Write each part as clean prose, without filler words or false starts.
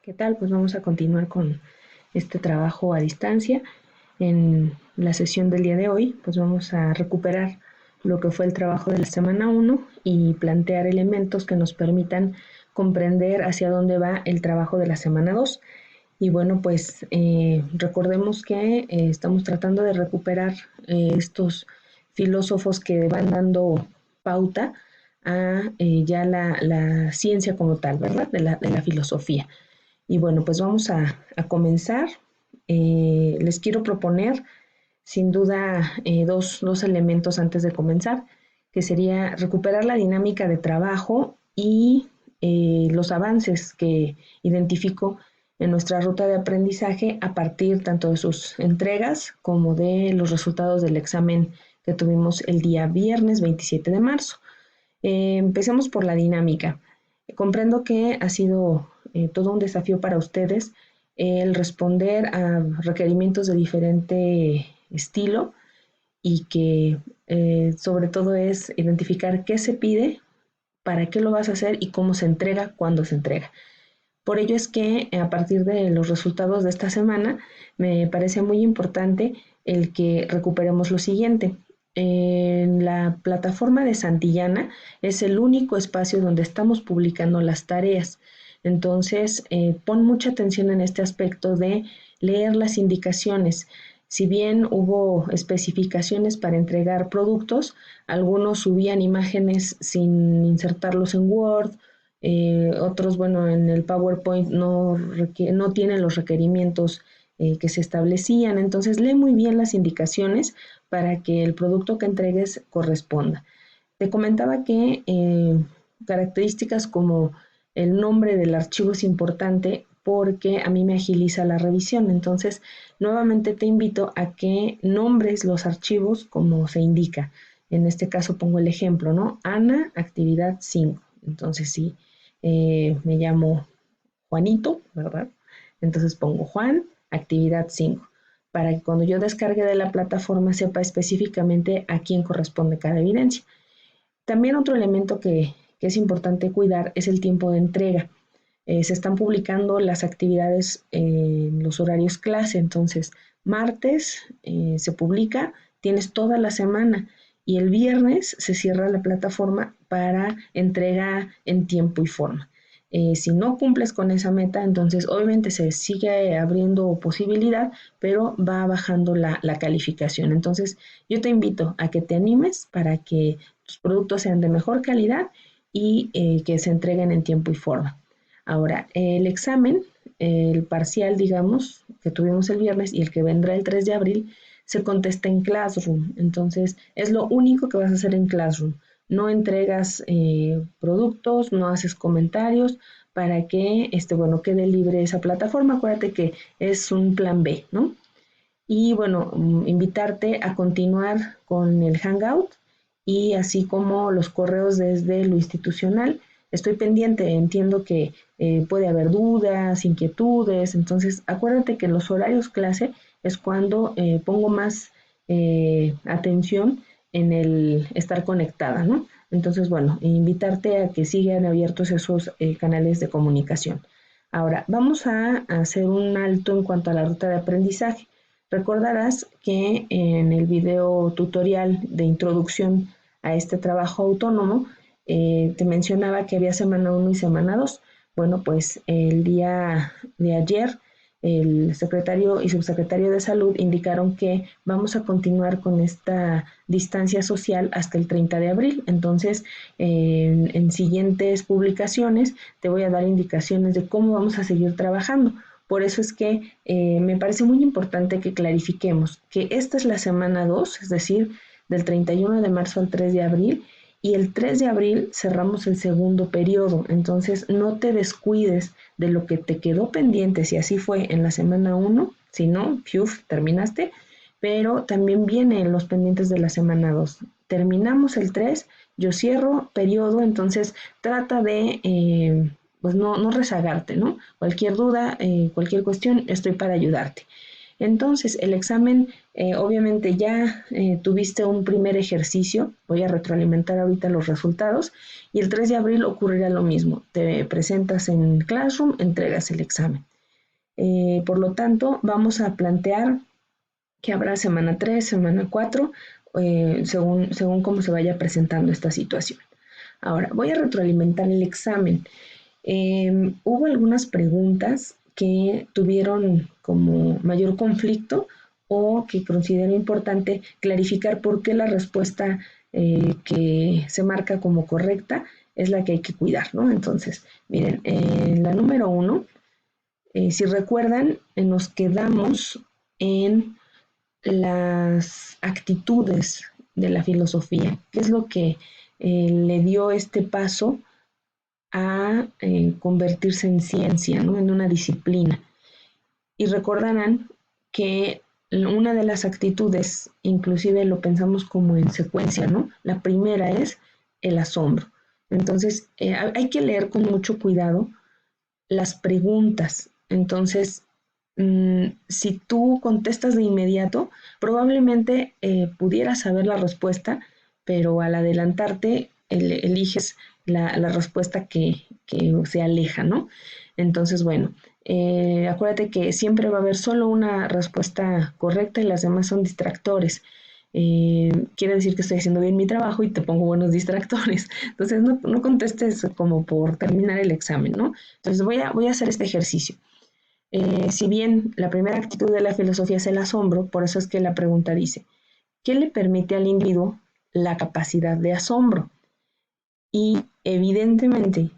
¿Qué tal? Pues vamos a continuar con este trabajo a distancia. En la sesión del día de hoy, pues vamos a recuperar lo que fue el trabajo de la semana uno y plantear elementos que nos permitan comprender hacia dónde va el trabajo de la semana 2. Y bueno, pues recordemos que estamos tratando de recuperar estos filósofos que van dando pauta a ya la ciencia como tal, ¿verdad? De la filosofía. Y bueno, pues vamos a comenzar. Les quiero proponer, sin duda, dos elementos antes de comenzar, que sería recuperar la dinámica de trabajo y los avances que identifico en nuestra ruta de aprendizaje a partir tanto de sus entregas como de los resultados del examen que tuvimos el día viernes 27 de marzo. Empecemos por la dinámica. Comprendo que ha sido todo un desafío para ustedes el responder a requerimientos de diferente estilo y que sobre todo es identificar qué se pide, para qué lo vas a hacer y cómo se entrega, cuándo se entrega. Por ello es que a partir de los resultados de esta semana me parece muy importante el que recuperemos lo siguiente. En la plataforma de Santillana es el único espacio donde estamos publicando las tareas. Entonces, pon mucha atención en este aspecto de leer las indicaciones. Si bien hubo especificaciones para entregar productos, algunos subían imágenes sin insertarlos en Word, otros, bueno, en el PowerPoint no tienen los requerimientos que se establecían. Entonces, lee muy bien las indicaciones para que el producto que entregues corresponda. Te comentaba que características como el nombre del archivo es importante porque a mí me agiliza la revisión. Entonces, nuevamente te invito a que nombres los archivos como se indica. En este caso pongo el ejemplo, ¿no? Ana, actividad 5. Entonces, sí, me llamo Juanito, ¿verdad? Entonces pongo Juan, actividad 5, para que cuando yo descargue de la plataforma sepa específicamente a quién corresponde cada evidencia. También otro elemento que es importante cuidar es el tiempo de entrega. Se están publicando las actividades en los horarios clase, entonces martes se publica, tienes toda la semana y el viernes se cierra la plataforma para entrega en tiempo y forma. Si no cumples con esa meta, entonces obviamente se sigue abriendo posibilidad, pero va bajando la calificación. Entonces yo te invito a que te animes para que tus productos sean de mejor calidad y que se entreguen en tiempo y forma. Ahora, el examen, el parcial, digamos, que tuvimos el viernes y el que vendrá el 3 de abril, se contesta en Classroom. Entonces, es lo único que vas a hacer en Classroom. No entregas productos, no haces comentarios para que, bueno, quede libre esa plataforma. Acuérdate que es un plan B, ¿no? Y bueno, invitarte a continuar con el Hangout y así como los correos desde lo institucional. Estoy pendiente, entiendo que puede haber dudas, inquietudes, entonces acuérdate que en los horarios clase es cuando pongo más atención en el estar conectada, ¿no? Entonces, bueno, invitarte a que sigan abiertos esos canales de comunicación. Ahora, vamos a hacer un alto en cuanto a la ruta de aprendizaje. Recordarás que en el video tutorial de introducción a este trabajo autónomo te mencionaba que había semana 1 y semana 2. Bueno, pues el día de ayer el secretario y subsecretario de salud indicaron que vamos a continuar con esta distancia social hasta el 30 de abril. Entonces, en siguientes publicaciones te voy a dar indicaciones de cómo vamos a seguir trabajando. Por eso es que me parece muy importante que clarifiquemos que esta es la semana 2, es decir, del 31 de marzo al 3 de abril, y el 3 de abril cerramos el segundo periodo. Entonces, no te descuides de lo que te quedó pendiente, si así fue en la semana 1, si no, terminaste, pero también vienen los pendientes de la semana 2. Terminamos el 3, yo cierro periodo, entonces trata de pues no rezagarte, ¿no? Cualquier duda, cualquier cuestión, estoy para ayudarte. Entonces, el examen, obviamente ya tuviste un primer ejercicio, voy a retroalimentar ahorita los resultados, y el 3 de abril ocurrirá lo mismo, te presentas en Classroom, entregas el examen. Por lo tanto, vamos a plantear que habrá semana 3, semana 4, según cómo se vaya presentando esta situación. Ahora, voy a retroalimentar el examen. Hubo algunas preguntas que tuvieron como mayor conflicto o que considero importante clarificar por qué la respuesta que se marca como correcta es la que hay que cuidar, ¿no? Entonces, miren, la número 1, si recuerdan, nos quedamos en las actitudes de la filosofía, qué es lo que le dio este paso a convertirse en ciencia, ¿no? En una disciplina. Y recordarán que una de las actitudes, inclusive lo pensamos como en secuencia, ¿no? La primera es el asombro. Entonces, hay que leer con mucho cuidado las preguntas. Entonces, si tú contestas de inmediato, probablemente pudieras saber la respuesta, pero al adelantarte eliges la respuesta que se aleja, ¿no? Entonces, bueno, acuérdate que siempre va a haber solo una respuesta correcta y las demás son distractores. Quiere decir que estoy haciendo bien mi trabajo y te pongo buenos distractores. Entonces, no contestes como por terminar el examen, ¿no? Entonces, voy a hacer este ejercicio. Si bien la primera actitud de la filosofía es el asombro, por eso es que la pregunta dice, ¿qué le permite al individuo la capacidad de asombro? Y evidentemente,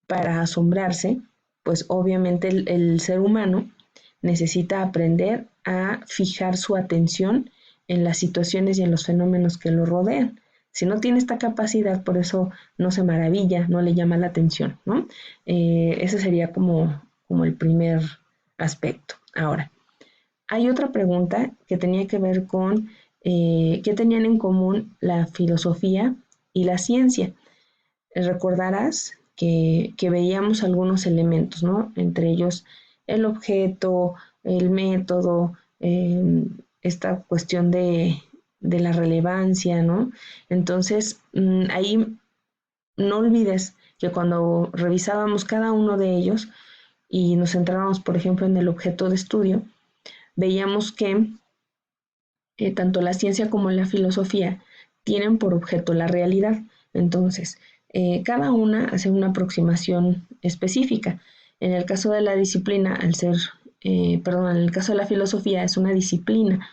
para asombrarse, pues obviamente el ser humano necesita aprender a fijar su atención en las situaciones y en los fenómenos que lo rodean. Si no tiene esta capacidad, por eso no se maravilla, no le llama la atención, ¿no? Ese sería como el primer aspecto. Ahora, hay otra pregunta que tenía que ver con qué tenían en común la filosofía y la ciencia. Recordarás que veíamos algunos elementos, ¿no? Entre ellos el objeto, el método, esta cuestión de la relevancia, ¿no? Entonces, ahí no olvides que cuando revisábamos cada uno de ellos y nos centrábamos, por ejemplo, en el objeto de estudio, veíamos que tanto la ciencia como la filosofía tienen por objeto la realidad. Entonces, cada una hace una aproximación específica. En el caso de la disciplina, en el caso de la filosofía es una disciplina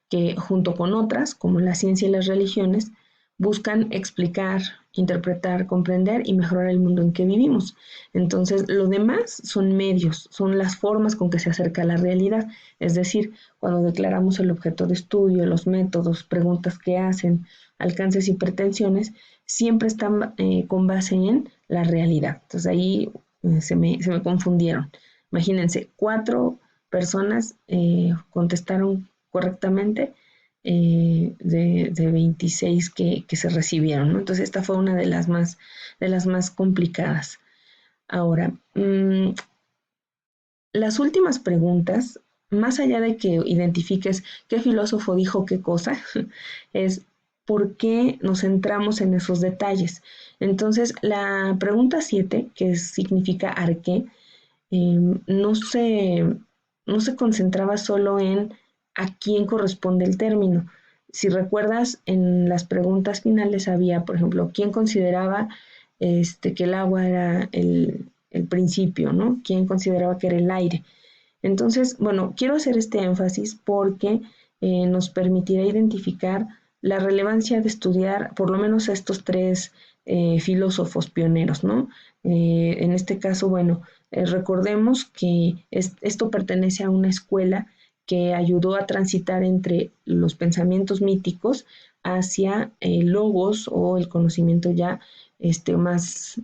que junto con otras, como la ciencia y las religiones, buscan explicar, interpretar, comprender y mejorar el mundo en que vivimos. Entonces, lo demás son medios, son las formas con que se acerca a la realidad. Es decir, cuando declaramos el objeto de estudio, los métodos, preguntas que hacen, alcances y pretensiones, siempre están con base en la realidad. Entonces, ahí se me confundieron. Imagínense, 4 personas contestaron correctamente de 26 que se recibieron, ¿no? Entonces esta fue una de las más complicadas. Ahora, las últimas preguntas, más allá de que identifiques qué filósofo dijo qué cosa, es por qué nos centramos en esos detalles. Entonces, la pregunta 7, que significa arqué, no se concentraba solo en a quién corresponde el término. Si recuerdas, en las preguntas finales había, por ejemplo, quién consideraba que el agua era el principio, ¿no? ¿Quién consideraba que era el aire? Entonces, bueno, quiero hacer este énfasis porque nos permitirá identificar la relevancia de estudiar por lo menos estos 3 filósofos pioneros, ¿no? En este caso, bueno, recordemos que esto pertenece a una escuela que ayudó a transitar entre los pensamientos míticos hacia logos o el conocimiento ya más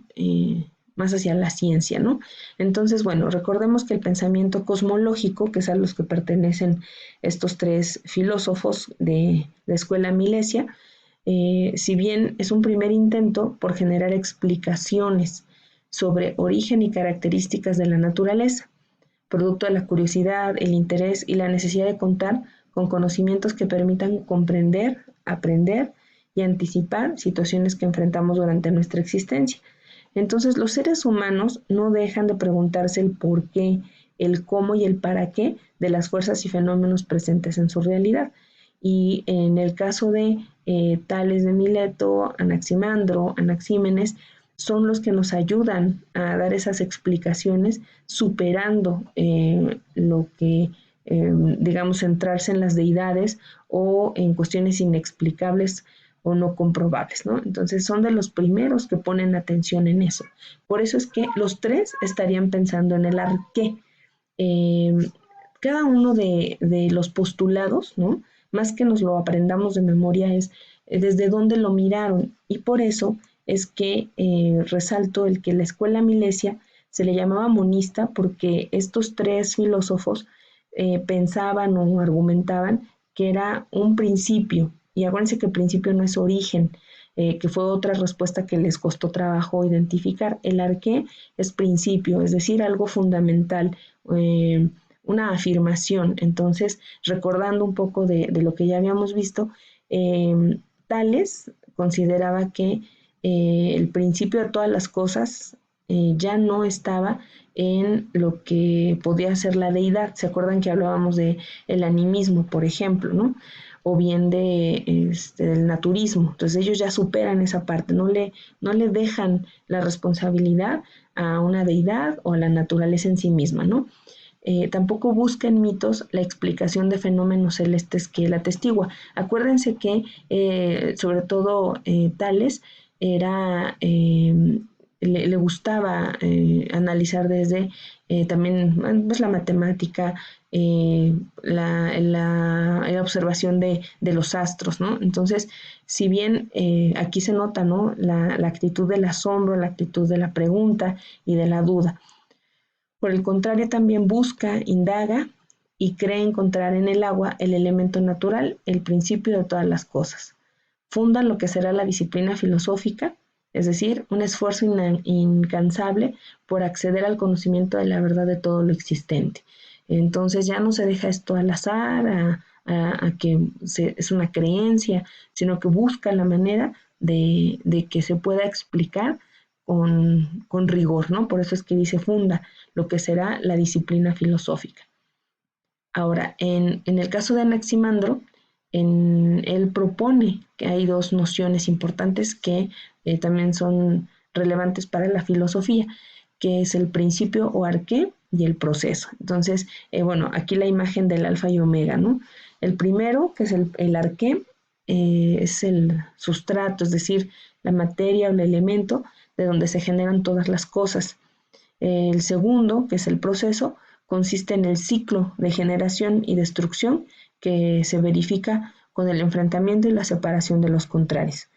hacia la ciencia, ¿no? Entonces, bueno, recordemos que el pensamiento cosmológico, que es a los que pertenecen estos 3 filósofos de la escuela Milesia, si bien es un primer intento por generar explicaciones sobre origen y características de la naturaleza, producto de la curiosidad, el interés y la necesidad de contar con conocimientos que permitan comprender, aprender y anticipar situaciones que enfrentamos durante nuestra existencia. Entonces, los seres humanos no dejan de preguntarse el por qué, el cómo y el para qué de las fuerzas y fenómenos presentes en su realidad. Y en el caso de Tales de Mileto, Anaximandro, Anaxímenes, son los que nos ayudan a dar esas explicaciones superando lo que, digamos, centrarse en las deidades o en cuestiones inexplicables o no comprobables, ¿no? Entonces son de los primeros que ponen atención en eso. Por eso es que los tres estarían pensando en el arqué. Eh, Cada uno de los postulados, ¿no? Más que nos lo aprendamos de memoria, es desde dónde lo miraron. Y por eso es que resalto el que la escuela milesia se le llamaba monista porque estos tres filósofos pensaban o argumentaban que era un principio. Y acuérdense que el principio no es origen, que fue otra respuesta que les costó trabajo identificar. El arqué es principio, es decir, algo fundamental, una afirmación. Entonces, recordando un poco de lo que ya habíamos visto, Tales consideraba que el principio de todas las cosas ya no estaba en lo que podía ser la deidad. ¿Se acuerdan que hablábamos de el animismo, por ejemplo, ¿no? O bien del naturismo? Entonces ellos ya superan esa parte, no le dejan la responsabilidad a una deidad o a la naturaleza en sí misma, ¿no? Tampoco busca en mitos la explicación de fenómenos celestes que él atestigua. Acuérdense que, sobre todo, Tales era, le gustaba analizar desde también pues, la matemática, la observación de los astros, ¿no? Entonces, si bien aquí se nota, ¿no? La actitud del asombro, la actitud de la pregunta y de la duda. Por el contrario, también busca, indaga y cree encontrar en el agua el elemento natural, el principio de todas las cosas. Funda lo que será la disciplina filosófica, es decir, un esfuerzo incansable por acceder al conocimiento de la verdad de todo lo existente. Entonces ya no se deja esto al azar, a que es una creencia, sino que busca la manera de que se pueda explicar con rigor, ¿no? Por eso es que dice funda lo que será la disciplina filosófica. Ahora, en el caso de Anaximandro, él propone que hay dos nociones importantes que también son relevantes para la filosofía, que es el principio o arqué y el proceso. Entonces, bueno, aquí la imagen del alfa y omega, ¿no? El primero, que es el arqué, es el sustrato, es decir, la materia o el elemento de donde se generan todas las cosas. El segundo, que es el proceso, consiste en el ciclo de generación y destrucción que se verifica con el enfrentamiento y la separación de los contrarios.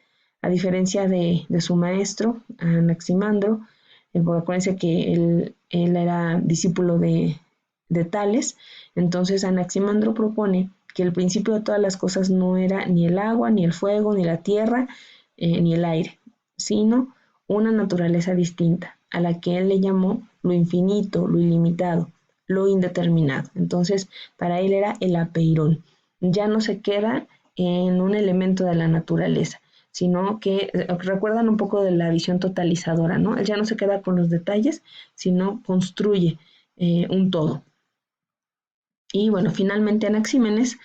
A diferencia de su maestro, Anaximandro, acuérdense que él era discípulo de Tales, entonces Anaximandro propone que el principio de todas las cosas no era ni el agua, ni el fuego, ni la tierra, ni el aire, sino una naturaleza distinta, a la que él le llamó lo infinito, lo ilimitado, lo indeterminado. Entonces, para él era el apeirón. Ya no se queda en un elemento de la naturaleza, sino que recuerdan un poco de la visión totalizadora, ¿no? Él ya no se queda con los detalles, sino construye un todo. Y bueno, finalmente Anaxímenes,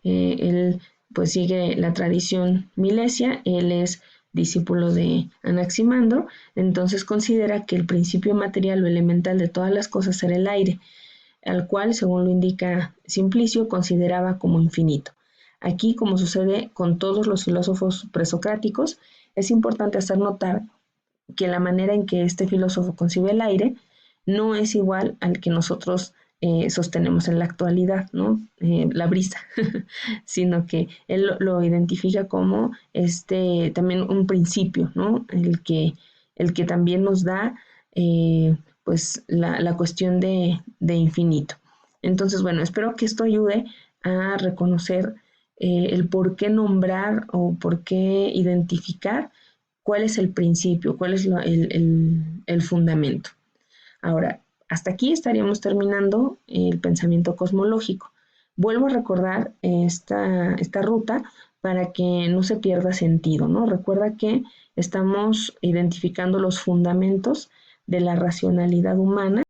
él pues sigue la tradición milesia, él es discípulo de Anaximandro, entonces considera que el principio material o elemental de todas las cosas era el aire, al cual, según lo indica Simplicio, consideraba como infinito. Aquí, como sucede con todos los filósofos presocráticos, es importante hacer notar que la manera en que este filósofo concibe el aire no es igual al que nosotros sostenemos en la actualidad, ¿no? La brisa, sino que él lo identifica como también un principio, ¿no? El que también nos da pues la cuestión de infinito. Entonces, bueno, espero que esto ayude a reconocer el por qué nombrar o por qué identificar cuál es el principio, cuál es el fundamento. Ahora, hasta aquí estaríamos terminando el pensamiento cosmológico. Vuelvo a recordar esta ruta para que no se pierda sentido, ¿no? Recuerda que estamos identificando los fundamentos de la racionalidad humana